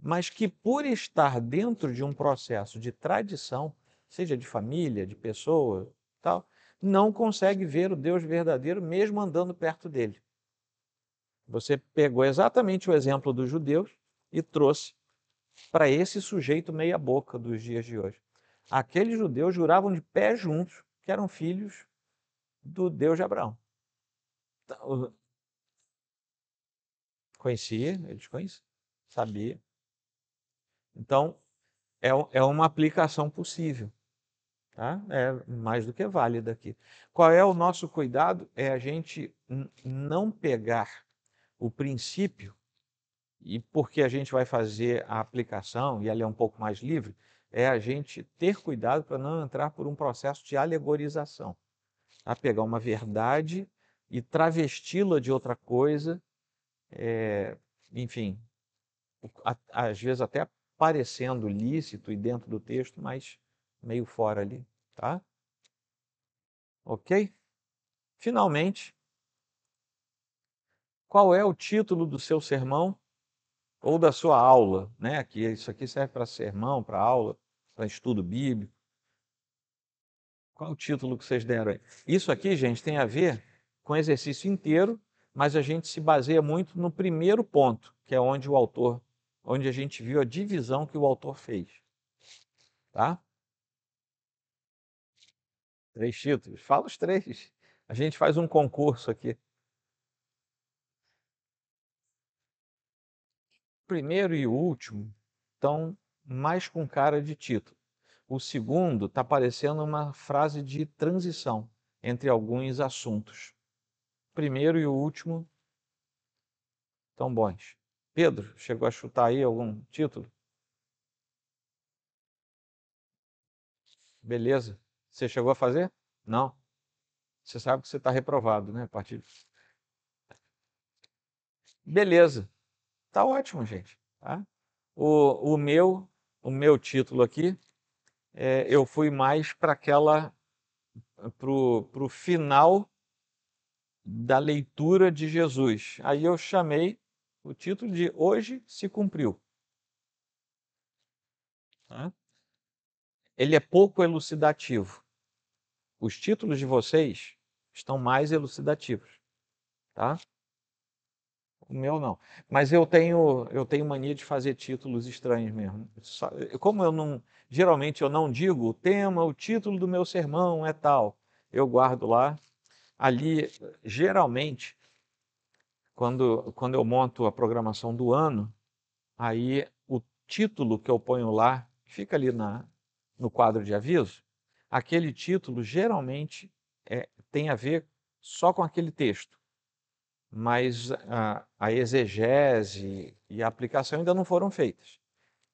mas que por estar dentro de um processo de tradição, seja de família, de pessoa, tal, não consegue ver o Deus verdadeiro mesmo andando perto dele. Você pegou exatamente o exemplo dos judeus e trouxe para esse sujeito meia boca dos dias de hoje. Aqueles judeus juravam de pé juntos que eram filhos do Deus de Abraão. Conhecia, eles conheciam, sabia. Então, é uma aplicação possível, tá? É mais do que válida aqui. Qual é o nosso cuidado? É a gente não pegar o princípio, e porque a gente vai fazer a aplicação, e ela é um pouco mais livre, é a gente ter cuidado para não entrar por um processo de alegorização. A pegar uma verdade e travesti-la de outra coisa, enfim, às vezes até parecendo lícito e dentro do texto, mas meio fora ali, tá? Ok? Finalmente, qual é o título do seu sermão ou da sua aula, né? Que isso aqui serve para sermão, para aula, para estudo bíblico. Qual é o título que vocês deram aí? Isso aqui, gente, tem a ver com o exercício inteiro mas a gente se baseia muito no primeiro ponto, que é onde a gente viu a divisão que o autor fez. Tá? 3 títulos. Fala os 3. A gente faz um concurso aqui. O primeiro e o último estão mais com cara de título. O segundo está parecendo uma frase de transição entre alguns assuntos. O primeiro e o último estão bons. Pedro, chegou a chutar aí algum título? Beleza. Você chegou a fazer? Não. Você sabe que você está reprovado, né? A partir... Beleza. Tá ótimo, gente. Tá? O meu título aqui, eu fui mais para pro final da leitura de Jesus. Aí eu chamei o título de Hoje se cumpriu. Tá? Ele é pouco elucidativo. Os títulos de vocês estão mais elucidativos, tá? O meu não. Mas eu tenho mania de fazer títulos estranhos mesmo. Como geralmente eu não digo o tema, o título do meu sermão é tal. Eu guardo lá. Ali, geralmente, quando eu monto a programação do ano, aí o título que eu ponho lá, fica ali no quadro de aviso, aquele título geralmente tem a ver só com aquele texto, mas a exegese e a aplicação ainda não foram feitas.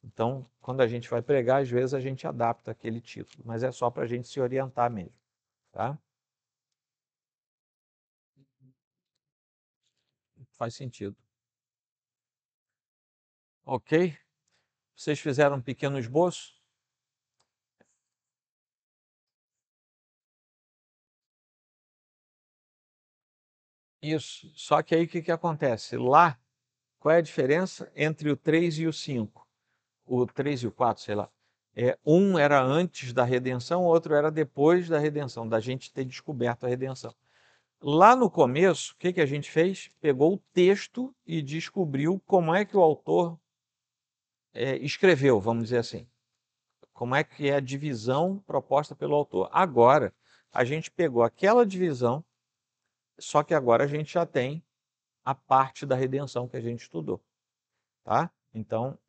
Então, quando a gente vai pregar, às vezes a gente adapta aquele título, mas é só para a gente se orientar mesmo, tá? Faz sentido. Ok? Vocês fizeram um pequeno esboço? Isso. Só que aí o que acontece? Lá, qual é a diferença entre o 3 e o 5? O 3 e o 4, sei lá. Um era antes da redenção, o outro era depois da redenção, da gente ter descoberto a redenção. Lá no começo, o que a gente fez? Pegou o texto e descobriu como é que o autor escreveu, vamos dizer assim. Como é que é a divisão proposta pelo autor. Agora, a gente pegou aquela divisão, só que agora a gente já tem a parte da redenção que a gente estudou. Tá? Então,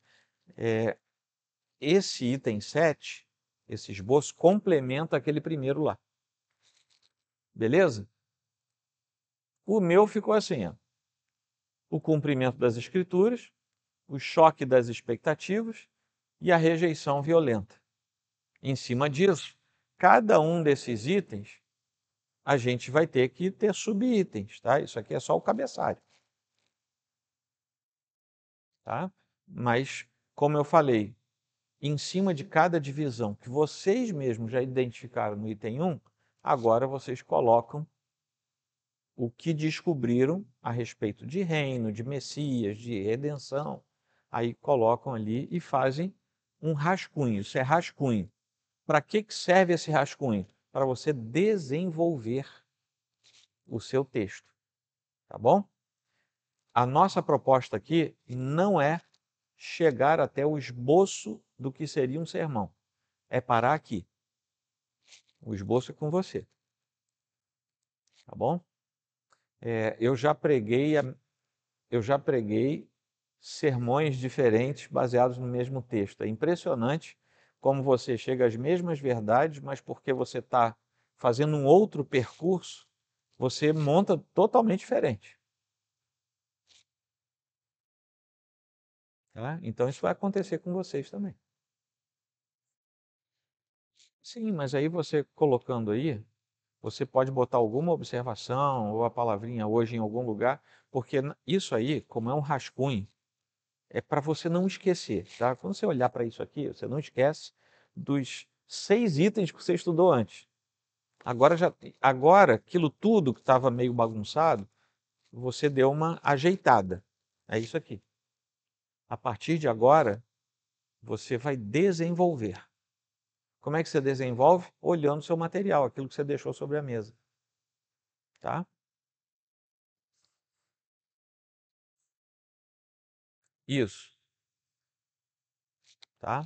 esse item 7, esse esboço, complementa aquele primeiro lá. Beleza? O meu ficou assim, ó. O cumprimento das escrituras, o choque das expectativas e a rejeição violenta. Em cima disso, cada um desses itens, a gente vai ter que ter subitens, tá? Isso aqui é só o cabeçalho. Tá? Mas, como eu falei, em cima de cada divisão que vocês mesmos já identificaram no item 1, agora vocês colocam o que descobriram a respeito de reino, de Messias, de redenção. Aí colocam ali e fazem um rascunho. Isso é rascunho. Para que serve esse rascunho? Para você desenvolver o seu texto. Tá bom? A nossa proposta aqui não é chegar até o esboço do que seria um sermão. É parar aqui. O esboço é com você. Tá bom? Eu já preguei sermões diferentes baseados no mesmo texto. É impressionante como você chega às mesmas verdades, mas porque você está fazendo um outro percurso, você monta totalmente diferente. Tá? Então isso vai acontecer com vocês também. Sim, mas aí você colocando aí, você pode botar alguma observação ou a palavrinha hoje em algum lugar, porque isso aí, como é um rascunho, é para você não esquecer, tá? Quando você olhar para isso aqui, você não esquece dos 6 itens que você estudou antes. Agora aquilo tudo que estava meio bagunçado, você deu uma ajeitada. É isso aqui. A partir de agora, você vai desenvolver. Como é que você desenvolve? Olhando o seu material, aquilo que você deixou sobre a mesa. Tá? Isso, tá?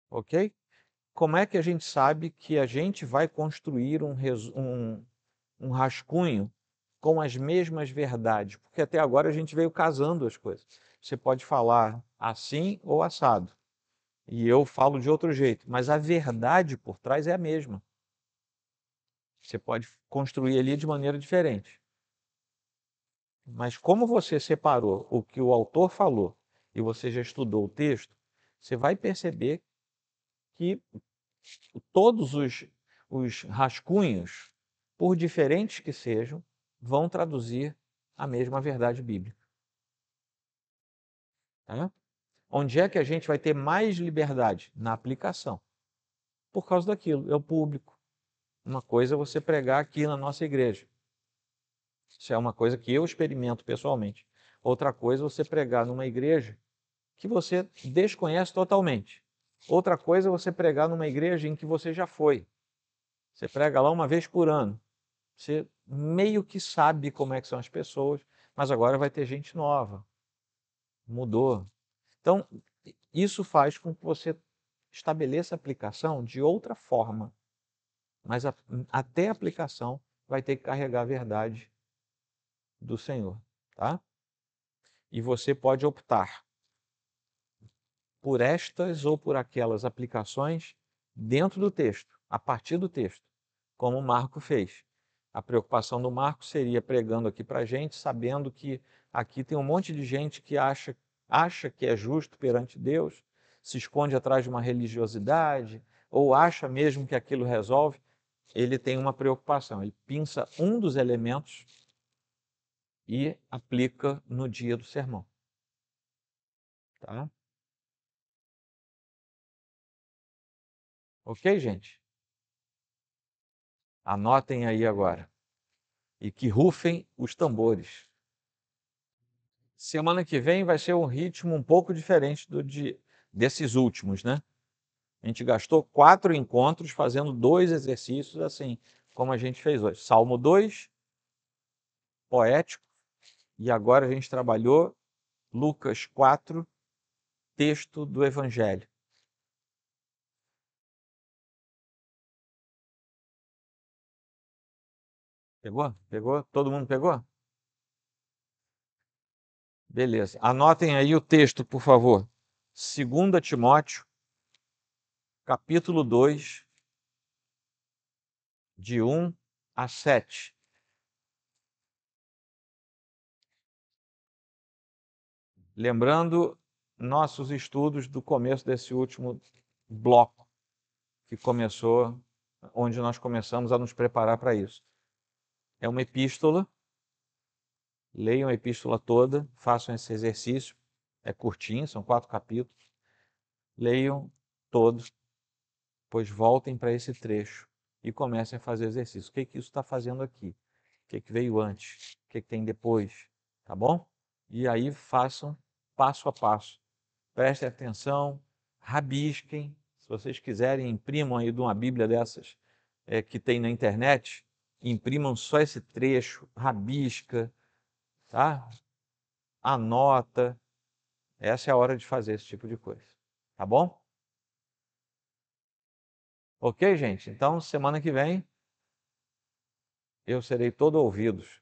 Ok? Como é que a gente sabe que a gente vai construir um rascunho com as mesmas verdades? Porque até agora a gente veio casando as coisas. Você pode falar assim ou assado, e eu falo de outro jeito, mas a verdade por trás é a mesma. Você pode construir ali de maneira diferente. Mas como você separou o que o autor falou e você já estudou o texto, você vai perceber que todos os rascunhos, por diferentes que sejam, vão traduzir a mesma verdade bíblica. Tá? Onde é que a gente vai ter mais liberdade? Na aplicação. Por causa daquilo, é o público. Uma coisa é você pregar aqui na nossa igreja. Isso é uma coisa que eu experimento pessoalmente. Outra coisa é você pregar numa igreja que você desconhece totalmente. Outra coisa é você pregar numa igreja em que você já foi. Você prega lá uma vez por ano. Você meio que sabe como é que são as pessoas, mas agora vai ter gente nova. Mudou. Então, isso faz com que você estabeleça a aplicação de outra forma. Mas até a aplicação vai ter que carregar a verdade do Senhor, tá? E você pode optar por estas ou por aquelas aplicações dentro do texto, a partir do texto, como o Marco fez. A preocupação do Marco seria pregando aqui para a gente, sabendo que aqui tem um monte de gente que acha que é justo perante Deus, se esconde atrás de uma religiosidade, ou acha mesmo que aquilo resolve. Ele tem uma preocupação, ele pinça um dos elementos e aplica no dia do sermão. Tá? Ok, gente? Anotem aí agora. E que rufem os tambores. Semana que vem vai ser um ritmo um pouco diferente desses últimos, né? A gente gastou 4 encontros fazendo 2 exercícios assim, como a gente fez hoje. Salmo 2, poético, e agora a gente trabalhou Lucas 4, texto do Evangelho. Pegou? Pegou? Todo mundo pegou? Beleza. Anotem aí o texto, por favor. 2 Timóteo, capítulo 2, de 1 a 7. Lembrando nossos estudos do começo desse último bloco, que começou, onde nós começamos a nos preparar para isso. É uma epístola, leiam a epístola toda, façam esse exercício, é curtinho, são 4 capítulos, leiam todos, depois voltem para esse trecho e comecem a fazer exercício. O que isso está fazendo aqui? O que veio antes? O que tem depois? Tá bom? E aí façam passo a passo. Prestem atenção, rabisquem. Se vocês quiserem, imprimam aí de uma Bíblia dessas que tem na internet, imprimam só esse trecho, rabisca, tá? Anota. Essa é a hora de fazer esse tipo de coisa. Tá bom? Ok, gente? Então, semana que vem, eu serei todo ouvidos